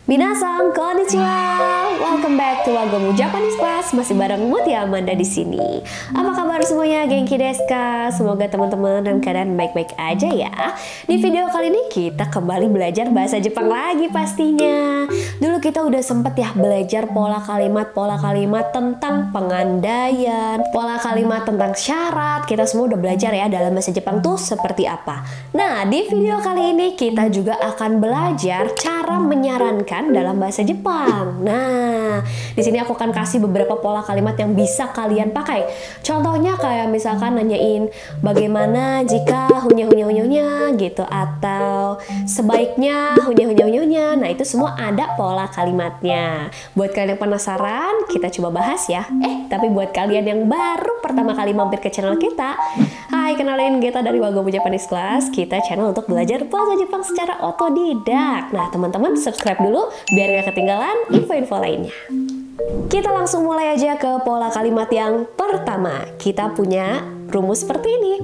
Minasan, konnichiwa. Welcome back to Wagomu Japanese Class. Masih bareng Mutia Amanda di sini. Apa kabar semuanya? Genki desu ka? Semoga teman-teman dalam keadaan baik-baik aja ya. Di video kali ini kita kembali belajar bahasa Jepang lagi pastinya. Dulu kita udah sempet ya belajar pola kalimat tentang pengandaian, pola kalimat tentang syarat. Kita semua udah belajar ya dalam bahasa Jepang tuh seperti apa. Nah, di video kali ini kita juga akan belajar cara menyarankan dalam bahasa Jepang. Nah, di sini aku akan kasih beberapa pola kalimat yang bisa kalian pakai. Contohnya kayak misalkan nanyain bagaimana jika hunya gitu, atau sebaiknya hunya. Nah, itu semua ada pola kalimatnya. Buat kalian yang penasaran, kita coba bahas ya. Tapi buat kalian yang baru pertama kali mampir ke channel kita, hai, kenalin kita dari Wagomu Japanese Class. Kita channel untuk belajar bahasa Jepang secara otodidak. Nah, teman-teman subscribe dulu biar gak ketinggalan info-info lainnya. Kita langsung mulai aja ke pola kalimat yang pertama. Kita punya rumus seperti ini.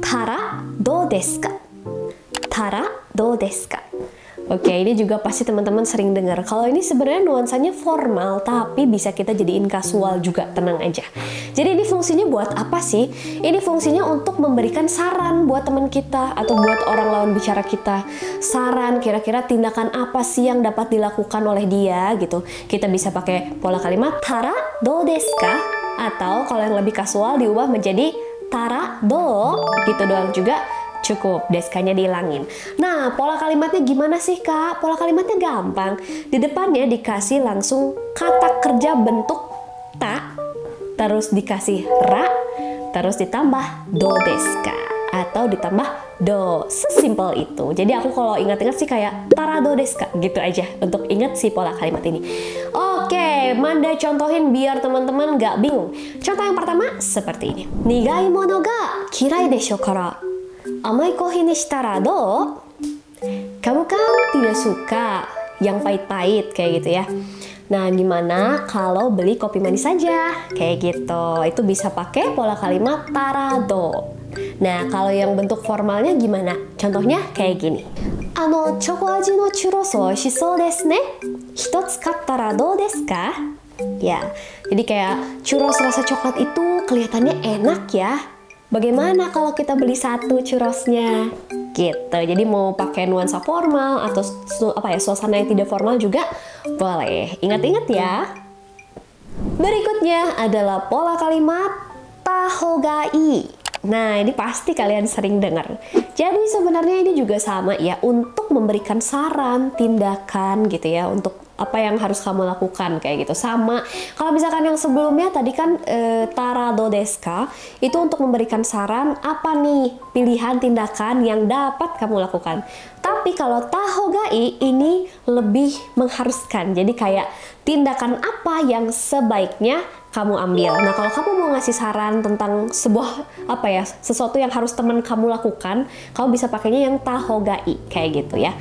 Tara do desu ka? Tara do desu ka? Oke, ini juga pasti teman-teman sering dengar. Kalau ini sebenarnya nuansanya formal, tapi bisa kita jadiin kasual juga, tenang aja. Jadi ini fungsinya buat apa sih? Ini fungsinya untuk memberikan saran buat teman kita atau buat orang lawan bicara kita. Saran kira-kira tindakan apa sih yang dapat dilakukan oleh dia gitu. Kita bisa pakai pola kalimat tara do desu ka? Atau kalau yang lebih kasual diubah menjadi tara do, gitu doang juga. Cukup, deskanya dihilangin. Nah, pola kalimatnya gimana sih, Kak? Pola kalimatnya gampang. Di depannya dikasih langsung kata kerja bentuk ta, terus dikasih ra, terus ditambah do desu ka, atau ditambah do. Sesimpel itu. Jadi aku kalau ingat-ingat sih kayak tara do desu ka gitu aja untuk ingat si pola kalimat ini. Oke, Manda contohin biar teman-teman gak bingung. Contoh yang pertama seperti ini. Nigai mono ga kirai desho kara amai kohi ni shitara do? Kamu kan tidak suka yang pahit-pahit kayak gitu ya. Nah, gimana kalau beli kopi manis saja? Kayak gitu. Itu bisa pakai pola kalimat tara do. Nah, kalau yang bentuk formalnya gimana? Contohnya kayak gini. Choko aji no churros oishishou desu ne. Hitotsu kattara dou desu ka? Ya, jadi kayak churros rasa coklat itu kelihatannya enak ya. Bagaimana kalau kita beli satu churrosnya? Gitu. Jadi mau pakai nuansa formal atau suasana yang tidak formal juga boleh. Ingat-ingat ya. Berikutnya adalah pola kalimat tahogai. Nah, ini pasti kalian sering dengar. Jadi sebenarnya ini juga sama ya, untuk memberikan saran, tindakan gitu ya, untuk apa yang harus kamu lakukan kayak gitu. Sama kalau misalkan yang sebelumnya tadi kan tara do desu ka, itu untuk memberikan saran apa nih pilihan tindakan yang dapat kamu lakukan. Tapi kalau tahogai ini lebih mengharuskan. Jadi kayak tindakan apa yang sebaiknya kamu ambil. Nah, kalau kamu mau ngasih saran tentang sebuah sesuatu yang harus teman kamu lakukan, kamu bisa pakainya yang tahogai kayak gitu ya.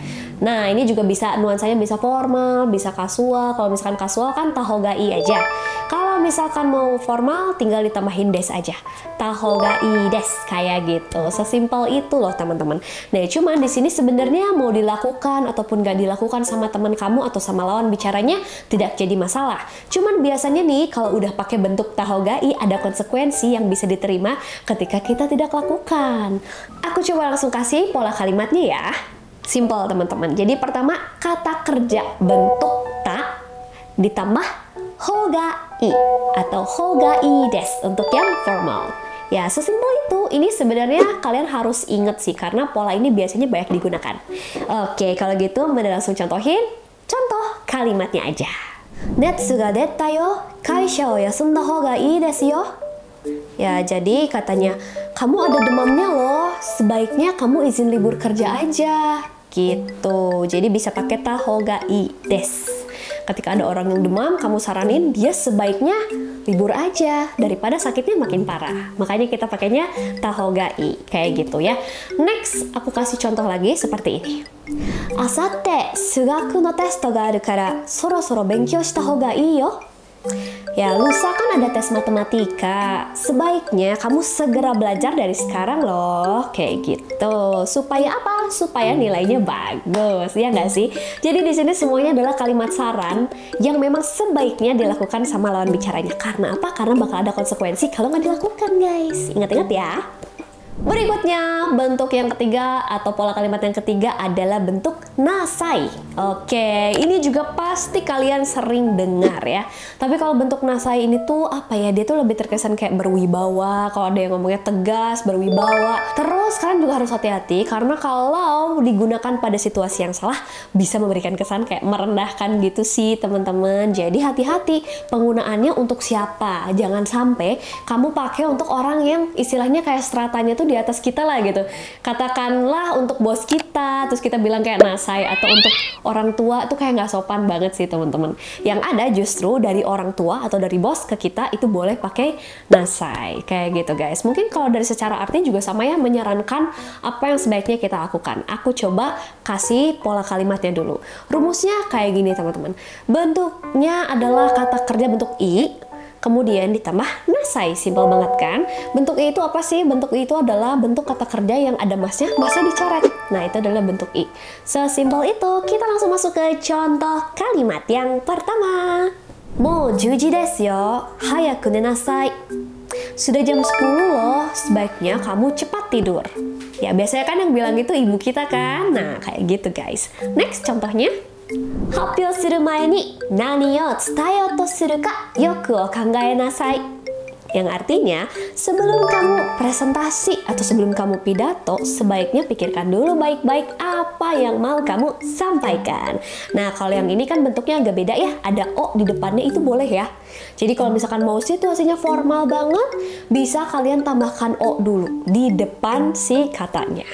Nah, ini juga bisa nuansanya bisa formal, bisa kasual. Kalau misalkan kasual kan tahogai aja. Kalau misalkan mau formal tinggal ditambahin des aja. Tahogai des kayak gitu. Sesimpel itu loh, teman-teman. Nah, cuman di sini sebenarnya mau dilakukan ataupun gak dilakukan sama teman kamu atau sama lawan bicaranya tidak jadi masalah. Cuman biasanya nih kalau udah pakai bentuk tahogai ada konsekuensi yang bisa diterima ketika kita tidak lakukan. Aku coba langsung kasih pola kalimatnya ya. Simple teman-teman. Jadi pertama kata kerja bentuk ta ditambah hogai atau hogai des untuk yang formal. Ya, sesimpel itu. Ini sebenarnya kalian harus inget sih karena pola ini biasanya banyak digunakan. Oke, kalau gitu Mbak langsung contohin contoh kalimatnya aja. Netsu ga detta yo, kaisha o yasunda hou ga ii desu yo. Ya, jadi katanya kamu ada demamnya loh, sebaiknya kamu izin libur kerja aja. Gitu. Jadi bisa pakai tahogai des. Ketika ada orang yang demam, kamu saranin dia sebaiknya libur aja daripada sakitnya makin parah. Makanya kita pakainya tahogai kayak gitu ya. Next, aku kasih contoh lagi seperti ini. Asatte sugaku no testo ga aru kara sorosoro benkyou shita hou ga ii yo. Ya, lusa kan ada tes matematika. Sebaiknya kamu segera belajar dari sekarang loh. Kayak gitu. Supaya apa? Supaya nilainya bagus, ya nggak sih? Jadi di sini semuanya adalah kalimat saran yang memang sebaiknya dilakukan sama lawan bicaranya. Karena apa? Karena bakal ada konsekuensi kalau nggak dilakukan, guys. Ingat-ingat ya. Berikutnya, bentuk yang ketiga atau pola kalimat yang ketiga adalah bentuk nasai. Oke, ini juga pasti kalian sering dengar ya. Tapi kalau bentuk nasai ini tuh apa ya? Dia tuh lebih terkesan kayak berwibawa. Kalau ada yang ngomongnya tegas, berwibawa. Terus kalian juga harus hati-hati karena kalau digunakan pada situasi yang salah bisa memberikan kesan kayak merendahkan gitu sih, teman-teman. Jadi hati-hati penggunaannya untuk siapa. Jangan sampai kamu pakai untuk orang yang istilahnya kayak stratanya tuh di atas kita lah gitu. Katakanlah untuk bos kita, terus kita bilang kayak nasai, atau untuk orang tua tuh kayak nggak sopan banget sih, teman-teman. Yang ada justru dari orang tua atau dari bos ke kita itu boleh pakai nasai kayak gitu, guys. Mungkin kalau dari secara arti juga sama ya, menyarankan apa yang sebaiknya kita lakukan. Aku coba kasih pola kalimatnya dulu. Rumusnya kayak gini, teman-teman. Bentuknya adalah kata kerja bentuk i, kemudian ditambah nasai, simpel banget kan? Bentuk I itu apa sih? Bentuk I itu adalah bentuk kata kerja yang ada masnya dicoret. Nah, itu adalah bentuk I. Sesimpel itu, kita langsung masuk ke contoh kalimat yang pertama. Mou 10 desu yo, hayaku nenasai. Sudah jam 10 loh, sebaiknya kamu cepat tidur. Ya, biasanya kan yang bilang itu ibu kita kan? Nah, kayak gitu, guys. Next, contohnya. 発表する前に何を伝えようとするかよくお考えなさい. Yang artinya, sebelum kamu presentasi atau sebelum kamu pidato, sebaiknya pikirkan dulu baik-baik apa yang mau kamu sampaikan. Nah, kalau yang ini kan bentuknya agak beda ya, ada O di depannya, itu boleh ya. Jadi kalau misalkan mau situasinya formal banget, bisa kalian tambahkan O dulu di depan si katanya.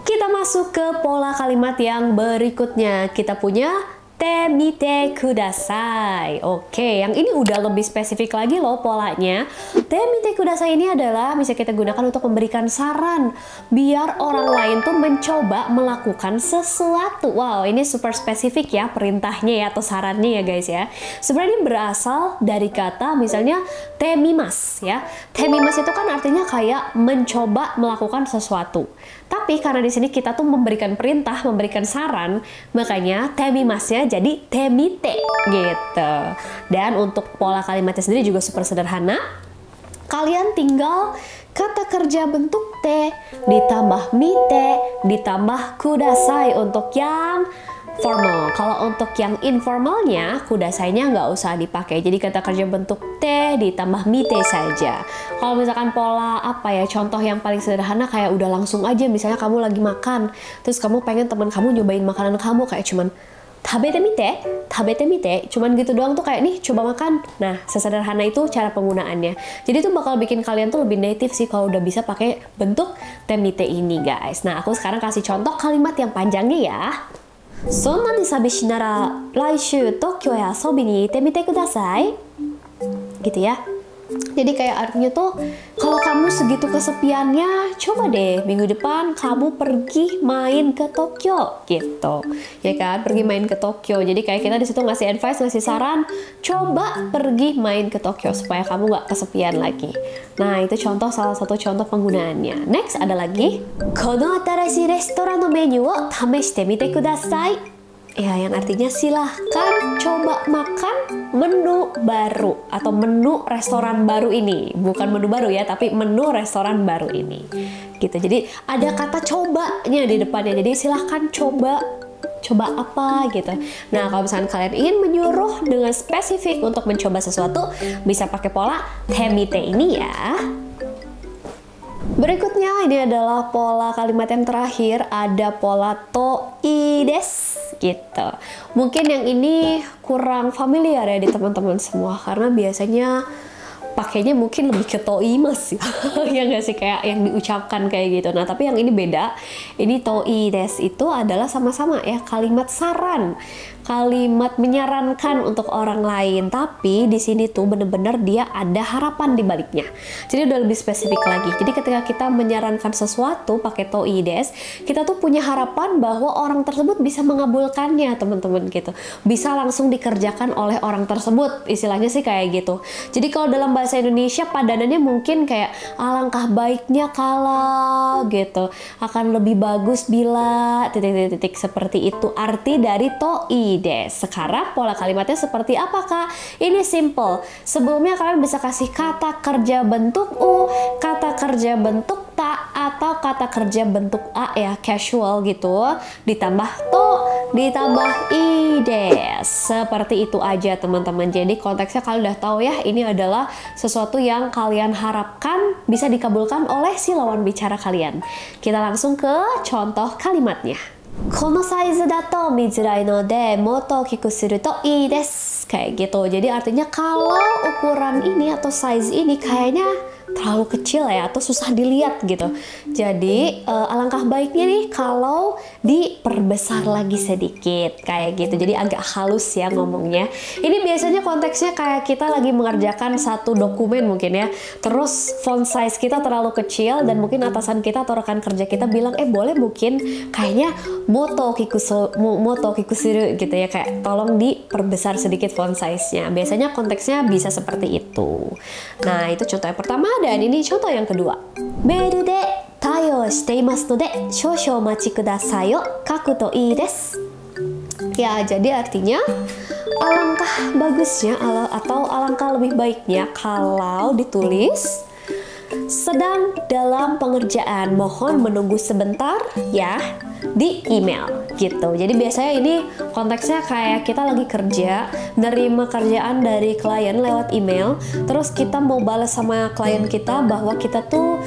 Kita masuk ke pola kalimat yang berikutnya. Kita punya te mite kudasai. Oke, yang ini udah lebih spesifik lagi loh polanya. Te mite kudasai ini adalah bisa kita gunakan untuk memberikan saran biar orang lain tuh mencoba melakukan sesuatu. Wow, ini super spesifik ya perintahnya ya atau sarannya ya guys ya. Sebenarnya berasal dari kata misalnya temimas ya. Temimas itu kan artinya kayak mencoba melakukan sesuatu. Tapi karena di sini kita tuh memberikan perintah, memberikan saran, makanya temimasnya jadi temite gitu. Dan untuk pola kalimatnya sendiri juga super sederhana. Kalian tinggal kata kerja bentuk te ditambah mite ditambah kudasai untuk yang formal. Kalau untuk yang informalnya, kudasainya nggak usah dipakai. Jadi kata kerja bentuk te ditambah mite saja. Kalau misalkan pola apa ya, contoh yang paling sederhana kayak udah langsung aja, misalnya kamu lagi makan, terus kamu pengen teman kamu nyobain makanan kamu kayak cuman tabete mite, cuman gitu doang tuh kayak nih coba makan. Nah, sesederhana itu cara penggunaannya. Jadi tuh bakal bikin kalian tuh lebih native sih kalau udah bisa pakai bentuk temite ini guys. Nah, aku sekarang kasih contoh kalimat yang panjangnya ya. そんなに寂しいなら来週東京へ遊びに行ってみてください. Gitu ya. Jadi kayak artinya tuh kalau kamu segitu kesepiannya, coba deh minggu depan kamu pergi main ke Tokyo gitu. Ya kan, pergi main ke Tokyo. Jadi kayak kita di situ ngasih advice, ngasih saran, coba pergi main ke Tokyo supaya kamu nggak kesepian lagi. Nah, itu contoh salah satu contoh penggunaannya. Next ada lagi. この新しいレストランのメニューを試してみてください. Ya, yang artinya silahkan coba makan menu baru atau menu restoran baru ini. Bukan menu baru ya, tapi menu restoran baru ini. Gitu. Jadi ada kata cobanya di depannya. Jadi silahkan coba apa gitu. Nah, kalau misalkan kalian ingin menyuruh dengan spesifik untuk mencoba sesuatu, bisa pakai pola temite ini ya. Berikutnya ini adalah pola kalimat yang terakhir, ada pola to i des gitu. Mungkin yang ini kurang familiar ya di teman-teman semua karena biasanya pakainya mungkin lebih ke toimas ya. Ya nggak sih, kayak yang diucapkan kayak gitu. Nah, tapi yang ini beda. Ini toi des itu adalah sama-sama ya kalimat saran, kalimat menyarankan untuk orang lain. Tapi di sini tuh bener-bener dia ada harapan di baliknya. Jadi udah lebih spesifik lagi. Jadi ketika kita menyarankan sesuatu pakai toi des, kita tuh punya harapan bahwa orang tersebut bisa mengabulkannya, teman-teman gitu. Bisa langsung dikerjakan oleh orang tersebut. Istilahnya sih kayak gitu. Jadi kalau dalam bahasa Indonesia padanannya mungkin kayak alangkah baiknya kalau gitu, akan lebih bagus bila titik-titik seperti itu arti dari toi des. Sekarang pola kalimatnya seperti apa Kak? Ini simple. Sebelumnya kalian bisa kasih kata kerja bentuk u, kata kerja bentuk ta, atau kata kerja bentuk a ya, casual gitu, ditambah to, ditambah i des. Seperti itu aja teman-teman. Jadi konteksnya kalian udah tahu ya, ini adalah sesuatu yang kalian harapkan bisa dikabulkan oleh si lawan bicara kalian. Kita langsung ke contoh kalimatnya. このサイズだと見づらいのでもっと大きくするといいです kayak gitu. Jadi artinya kalau ukuran ini atau size ini kayaknya terlalu kecil ya atau susah dilihat gitu. Jadi alangkah baiknya nih kalau diperbesar lagi sedikit kayak gitu. Jadi agak halus ya ngomongnya. Ini biasanya konteksnya kayak kita lagi mengerjakan satu dokumen mungkin ya. Terus font size kita terlalu kecil dan mungkin atasan kita atau rekan kerja kita bilang boleh mungkin kayaknya moto kikusuru gitu ya, kayak tolong diperbesar sedikit font size-nya. Biasanya konteksnya bisa seperti itu. Nah, itu contoh yang pertama. Dan ini contoh yang kedua. Mail de tayo shite imasu node shoushou omachi kudasai yo kaku to ii desu. Ya, jadi artinya alangkah bagusnya atau alangkah lebih baiknya kalau ditulis sedang dalam pengerjaan, mohon menunggu sebentar ya di email gitu. Jadi biasanya ini konteksnya kayak kita lagi kerja, nerima kerjaan dari klien lewat email, terus kita mau balas sama klien kita bahwa kita tuh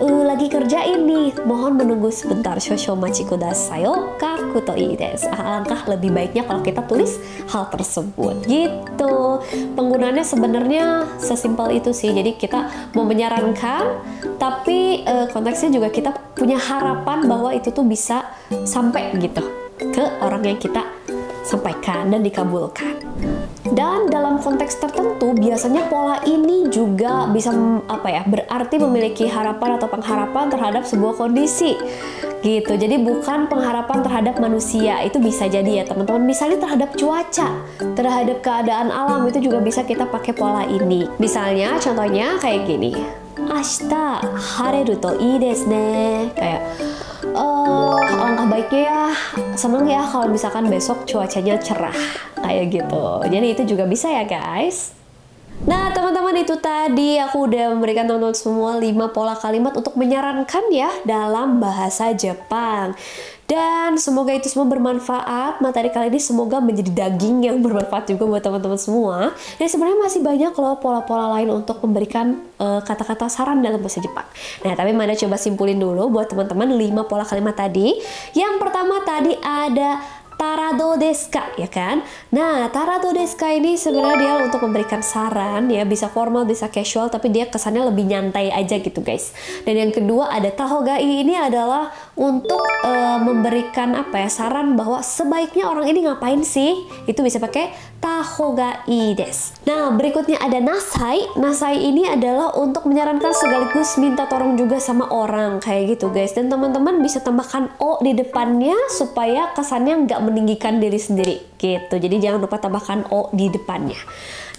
lagi kerja ini, mohon menunggu sebentar, shoushou omachi kudasai yo kaku to ii desu. Alangkah lebih baiknya kalau kita tulis hal tersebut gitu. Penggunaannya sebenarnya sesimpel itu sih. Jadi kita mau menyarankan, tapi konteksnya juga kita punya harapan bahwa itu tuh bisa sampai gitu ke orang yang kita sampaikan dan dikabulkan. Dan dalam konteks tertentu biasanya pola ini juga bisa berarti memiliki harapan atau pengharapan terhadap sebuah kondisi gitu. Jadi bukan pengharapan terhadap manusia, itu bisa jadi ya teman-teman. Misalnya terhadap cuaca, terhadap keadaan alam, itu juga bisa kita pakai pola ini. Misalnya contohnya kayak gini. Ashita hareru to ii desu ne. Kayak alangkah baiknya ya, seneng ya kalau misalkan besok cuacanya cerah kayak gitu. Jadi itu juga bisa ya guys. Nah teman-teman, itu tadi aku udah memberikan teman-teman semua 5 pola kalimat untuk menyarankan ya dalam bahasa Jepang. Dan semoga itu semua bermanfaat. Materi kali ini semoga menjadi daging yang bermanfaat juga buat teman-teman semua. Dan sebenarnya masih banyak loh pola-pola lain untuk memberikan kata-kata saran dalam bahasa Jepang. Nah tapi Manda coba simpulin dulu buat teman-teman 5 pola kalimat tadi. Yang pertama tadi ada tarado desu ka, ya kan? Nah, tarado desu ka ini sebenarnya dia untuk memberikan saran ya, bisa formal, bisa casual, tapi dia kesannya lebih nyantai aja gitu guys. Dan yang kedua ada tahogai, ini adalah untuk memberikan saran bahwa sebaiknya orang ini ngapain sih? Itu bisa pakai tahogai desu. Nah, berikutnya ada nasai. Nasai ini adalah untuk menyarankan sekaligus minta tolong juga sama orang kayak gitu guys. Dan teman-teman bisa tambahkan o di depannya supaya kesannya nggak meninggikan diri sendiri gitu. Jadi jangan lupa tambahkan o di depannya.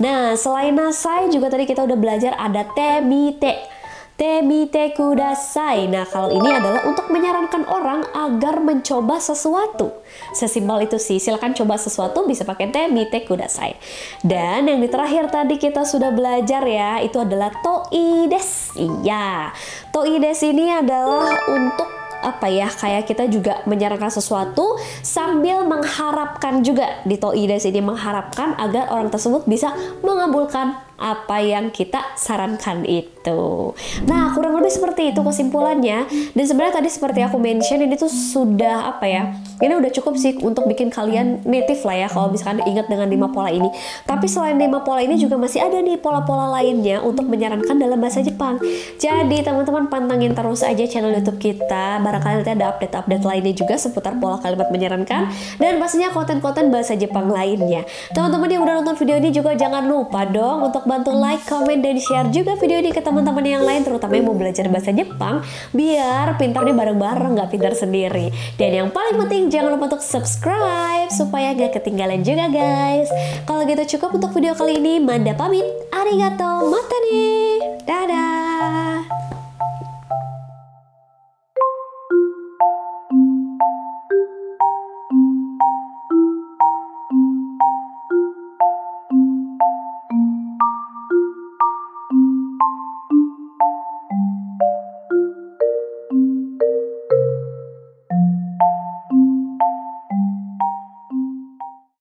Nah, selain nasai juga tadi kita udah belajar ada temite. Temite kudasai. Nah, kalau ini adalah untuk menyarankan orang agar mencoba sesuatu. Sesimpel itu sih. Silahkan coba sesuatu, bisa pakai temite kudasai. Dan yang di terakhir tadi kita sudah belajar ya, itu adalah toi desu. Iya. Toi desu ini adalah untuk kayak kita juga menyarankan sesuatu sambil mengharapkan juga. Di toi desu ini mengharapkan agar orang tersebut bisa mengabulkan apa yang kita sarankan itu. Nah, kurang lebih seperti itu kesimpulannya. Dan sebenarnya tadi seperti aku mention, ini tuh sudah apa ya, ini udah cukup sih untuk bikin kalian native lah ya kalau misalkan ingat dengan 5 pola ini. Tapi selain 5 pola ini juga masih ada nih pola-pola lainnya untuk menyarankan dalam bahasa Jepang. Jadi teman-teman pantengin terus aja channel YouTube kita, barangkali nanti ada update-update lainnya juga seputar pola kalimat menyarankan dan pastinya konten-konten bahasa Jepang lainnya. Teman-teman yang udah nonton video ini juga jangan lupa dong untuk bantu like, comment, dan share juga video ini ke teman-teman yang lain, terutama yang mau belajar bahasa Jepang biar pintarnya bareng-bareng, nggak pintar sendiri. Dan yang paling penting jangan lupa untuk subscribe supaya gak ketinggalan juga guys. Kalau gitu cukup untuk video kali ini. Manda pamit. Arigato, mata nih. Dadah.